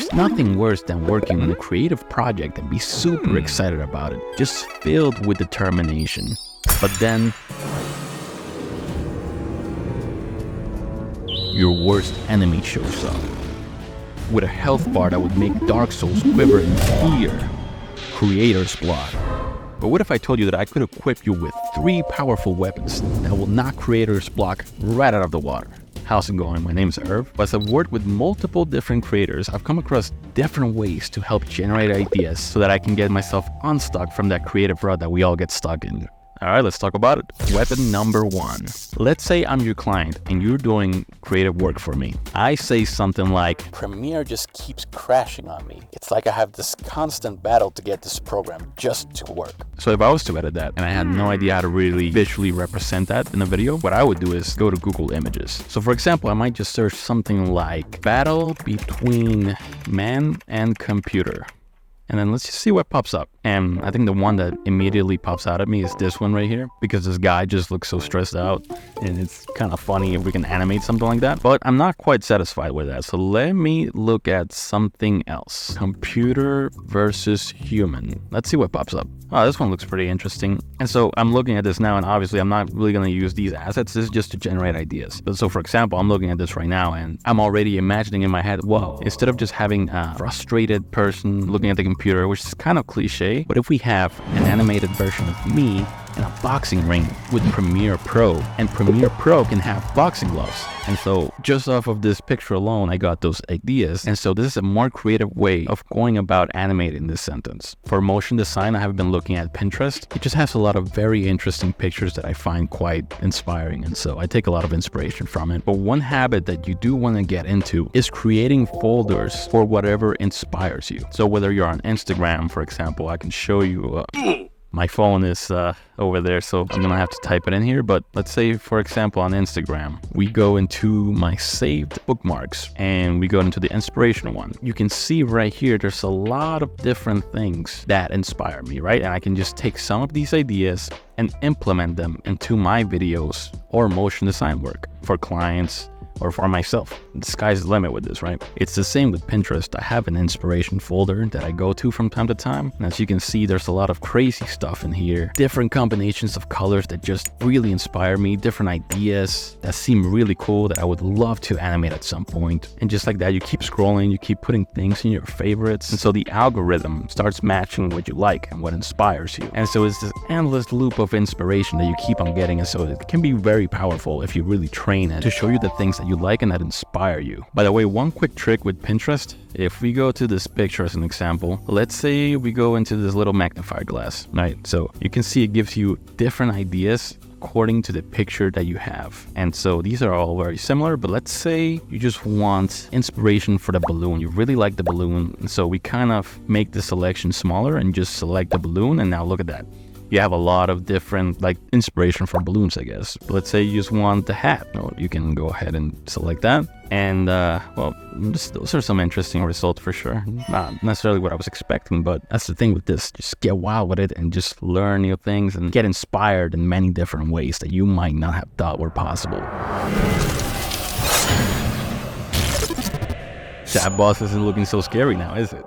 There's nothing worse than working on a creative project and be super excited about it, just filled with determination. But then your worst enemy shows up with a health bar that would make Dark Souls quiver in fear. Creator's block. But what if I told you that I could equip you with 3 powerful weapons that will knock Creator's block right out of the water? How's it going? My name's Irv. As I've worked with multiple different creators, I've come across different ways to help generate ideas so that I can get myself unstuck from that creative rut that we all get stuck in. Alright, let's talk about it. Weapon number 1. Let's say I'm your client and you're doing creative work for me. I say something like, Premiere just keeps crashing on me. It's like I have this constant battle to get this program just to work. So if I was to edit that and I had no idea how to really visually represent that in a video, what I would do is go to Google Images. So for example, I might just search something like battle between man and computer. And then let's just see what pops up. And I think the one that immediately pops out at me is this one right here, because this guy just looks so stressed out, and it's kind of funny if we can animate something like that. But I'm not quite satisfied with that. So let me look at something else. Computer versus human. Let's see what pops up. Oh, this one looks pretty interesting. And so I'm looking at this now, and obviously I'm not really going to use these assets. This is just to generate ideas. But so for example, I'm looking at this right now, and I'm already imagining in my head, whoa, instead of just having a frustrated person looking at the computer, which is kind of cliche, but if we have an animated version of me in a boxing ring with Premiere Pro, and Premiere Pro can have boxing gloves. And so just off of this picture alone, I got those ideas. And so this is a more creative way of going about animating this sentence. For motion design, I have been looking at Pinterest. It just has a lot of very interesting pictures that I find quite inspiring. And so I take a lot of inspiration from it. But one habit that you do want to get into is creating folders for whatever inspires you. So whether you're on Instagram, for example, I can show you my phone is over there, so I'm gonna have to type it in here. But let's say, for example, on Instagram, we go into my saved bookmarks and we go into the inspiration one. You can see right here, there's a lot of different things that inspire me, right? And I can just take some of these ideas and implement them into my videos or motion design work for clients or for myself. The sky's the limit with this, right? It's the same with Pinterest. I have an inspiration folder that I go to from time to time. And as you can see, there's a lot of crazy stuff in here. Different combinations of colors that just really inspire me. Different ideas that seem really cool that I would love to animate at some point. And just like that, you keep scrolling, you keep putting things in your favorites. And so the algorithm starts matching what you like and what inspires you. And so it's this endless loop of inspiration that you keep on getting. And so it can be very powerful if you really train it to show you the things that you like and that inspire you. By the way, one quick trick with Pinterest, if we go to this picture as an example, let's say we go into this little magnifying glass, right? So you can see it gives you different ideas according to the picture that you have. And so these are all very similar, but let's say you just want inspiration for the balloon. You really like the balloon. And so we kind of make the selection smaller and just select the balloon. And now look at that. You have a lot of different like inspiration for balloons, I guess. But let's say you just want the hat. Well, you can go ahead and select that. And well, those are some interesting results for sure. Not necessarily what I was expecting, but that's the thing with this. Just get wild with it and just learn new things and get inspired in many different ways that you might not have thought were possible. That boss isn't looking so scary now, is it?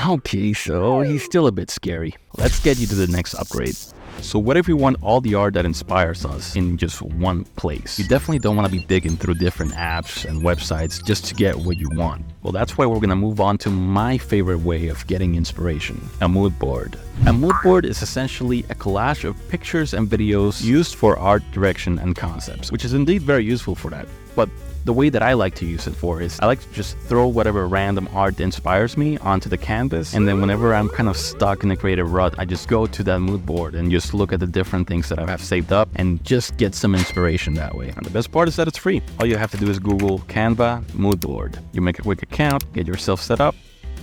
Okay, so he's still a bit scary. Let's get you to the next upgrade. So what if we want all the art that inspires us in just one place? You definitely don't want to be digging through different apps and websites just to get what you want. Well, that's why we're going to move on to my favorite way of getting inspiration, a mood board. A mood board is essentially a collage of pictures and videos used for art direction and concepts, which is indeed very useful for that. But the way that I like to use it for is I like to just throw whatever random art inspires me onto the canvas, and then whenever I'm kind of stuck in a creative rut, I just go to that mood board and just look at the different things that I have saved up and just get some inspiration that way. And the best part is that it's free. All you have to do is Google Canva mood board. You make a quick account, get yourself set up,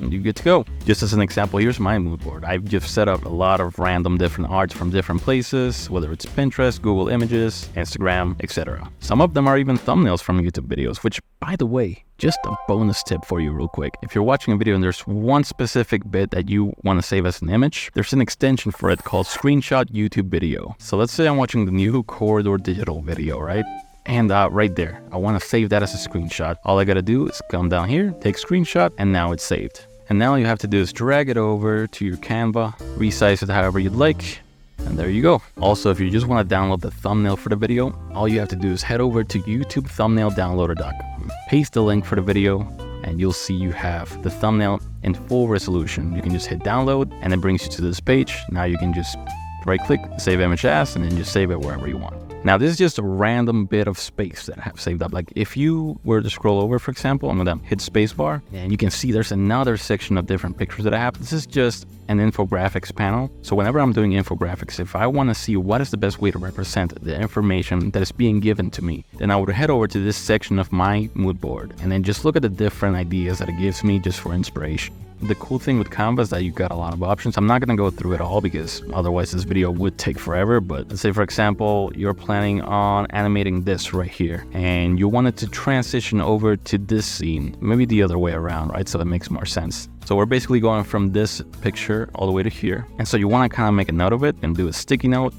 and you're good to go. Just as an example, here's my mood board. I've just set up a lot of random different arts from different places, whether it's Pinterest, Google Images, Instagram, etc. Some of them are even thumbnails from YouTube videos, which, by the way, just a bonus tip for you real quick. If you're watching a video and there's one specific bit that you want to save as an image, there's an extension for it called Screenshot YouTube Video. So let's say I'm watching the new Corridor Digital video, right? And right there, I want to save that as a screenshot. All I got to do is come down here, take screenshot, and now it's saved. And now all you have to do is drag it over to your Canva, resize it however you'd like, and there you go. Also, if you just want to download the thumbnail for the video, all you have to do is head over to youtube-thumbnaildownloader.com, paste the link for the video, and you'll see you have the thumbnail in full resolution. You can just hit download, and it brings you to this page. Now you can just right-click, save image as, and then just save it wherever you want. Now, this is just a random bit of space that I have saved up. Like if you were to scroll over, for example, I'm gonna hit spacebar, and you can see there's another section of different pictures that I have. This is just an infographics panel. So whenever I'm doing infographics, if I wanna see what is the best way to represent the information that is being given to me, then I would head over to this section of my mood board, and then just look at the different ideas that it gives me just for inspiration. The cool thing with Canva is that you got a lot of options. I'm not going to go through it all because otherwise this video would take forever. But let's say, for example, you're planning on animating this right here and you wanted to transition over to this scene, maybe the other way around, right? So it makes more sense. So we're basically going from this picture all the way to here. And so you want to kind of make a note of it and do a sticky note.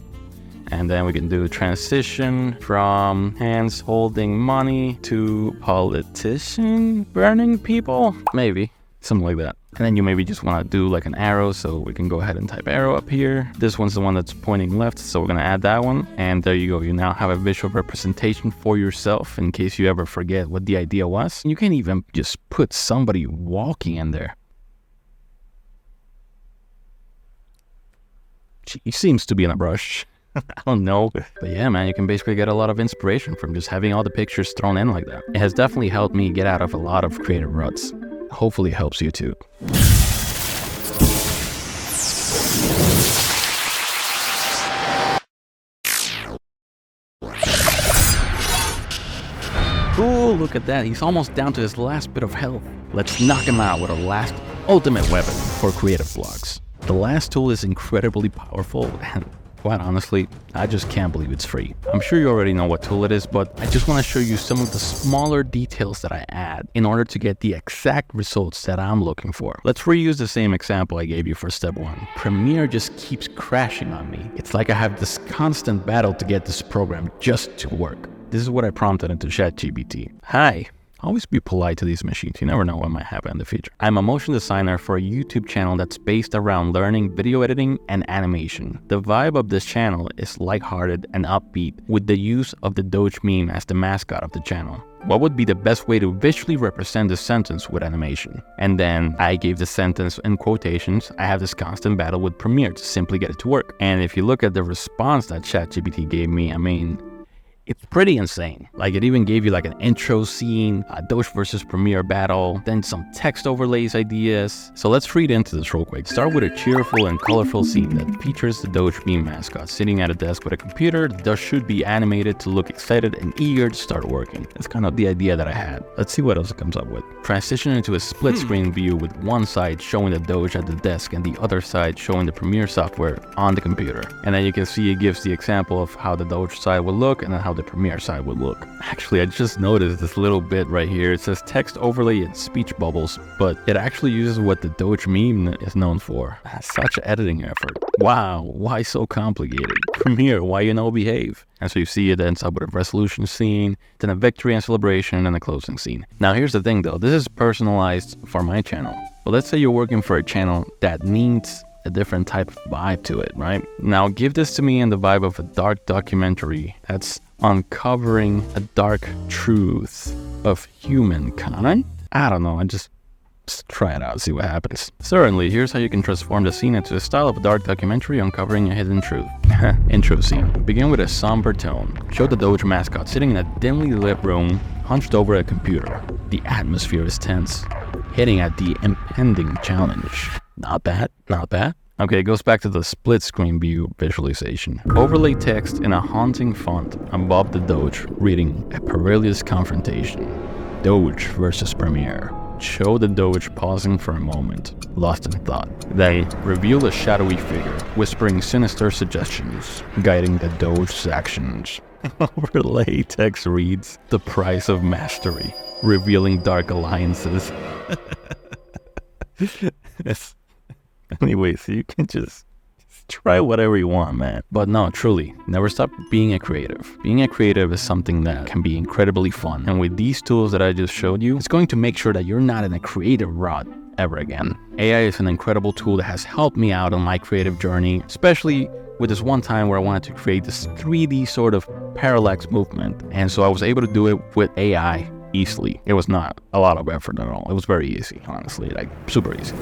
And then we can do a transition from hands holding money to politician burning people, maybe. Something like that. And then you maybe just want to do like an arrow, so we can go ahead and type arrow up here. This one's the one that's pointing left, so we're going to add that one. And there you go. You now have a visual representation for yourself in case you ever forget what the idea was. You can even just put somebody walking in there. He seems to be in a rush. I don't know. But yeah, man, you can basically get a lot of inspiration from just having all the pictures thrown in like that. It has definitely helped me get out of a lot of creative ruts. Hopefully it helps you too. Cool, look at that. He's almost down to his last bit of health. Let's knock him out with our last ultimate weapon for creative blocks. The last tool is incredibly powerful, and quite honestly, I just can't believe it's free. I'm sure you already know what tool it is, but I just want to show you some of the smaller details that I add in order to get the exact results that I'm looking for. Let's reuse the same example I gave you for step 1. Premiere just keeps crashing on me. It's like I have this constant battle to get this program just to work. This is what I prompted into ChatGPT. Hi. Always be polite to these machines. You never know what might happen in the future. I'm a motion designer for a YouTube channel that's based around learning video editing and animation. The vibe of this channel is lighthearted and upbeat with the use of the Doge meme as the mascot of the channel. What would be the best way to visually represent this sentence with animation? And then I gave the sentence in quotations. I have this constant battle with Premiere to simply get it to work. And if you look at the response that ChatGPT gave me, I mean, it's pretty insane. Like it even gave you like an intro scene, a Doge versus Premiere battle, then some text overlays ideas. So let's read into this real quick. Start with a cheerful and colorful scene that features the Doge meme mascot sitting at a desk with a computer that should be animated to look excited and eager to start working. That's kind of the idea that I had. Let's see what else it comes up with. Transition into a split screen view with one side showing the Doge at the desk and the other side showing the Premiere software on the computer. And then you can see it gives the example of how the Doge side would look and then how the Premiere side would look. Actually, I just noticed this little bit right here. It says text overlay and speech bubbles, but it actually uses what the Doge meme is known for. Such an editing effort. Wow, why so complicated? Premiere, why you know behave? And so you see it ends up with a resolution scene, then a victory and celebration, and a closing scene. Now here's the thing though, this is personalized for my channel. But let's say you're working for a channel that needs a different type of vibe to it, right? Now give this to me in the vibe of a dark documentary that's uncovering a dark truth of humankind. I don't know, just try it out, see what happens. Certainly, here's how you can transform the scene into a style of a dark documentary uncovering a hidden truth. Intro scene. Begin with a somber tone. Show the Doge mascot sitting in a dimly lit room, hunched over a computer. The atmosphere is tense, hitting at the impending challenge. Not bad, not bad. Okay, it goes back to the split screen view visualization. Overlay text in a haunting font above the Doge, reading a perilous confrontation. Doge versus Premiere. Show the Doge pausing for a moment, lost in thought. They reveal a shadowy figure, whispering sinister suggestions, guiding the Doge's actions. Overlay text reads, the price of mastery, revealing dark alliances. Anyway, so you can just Try whatever you want, man. But no, truly, never stop being a creative. Being a creative is something that can be incredibly fun. And with these tools that I just showed you, it's going to make sure that you're not in a creative rut ever again. AI is an incredible tool that has helped me out on my creative journey, especially with this one time where I wanted to create this 3D sort of parallax movement. And so I was able to do it with AI easily. It was not a lot of effort at all. It was very easy, honestly, like super easy.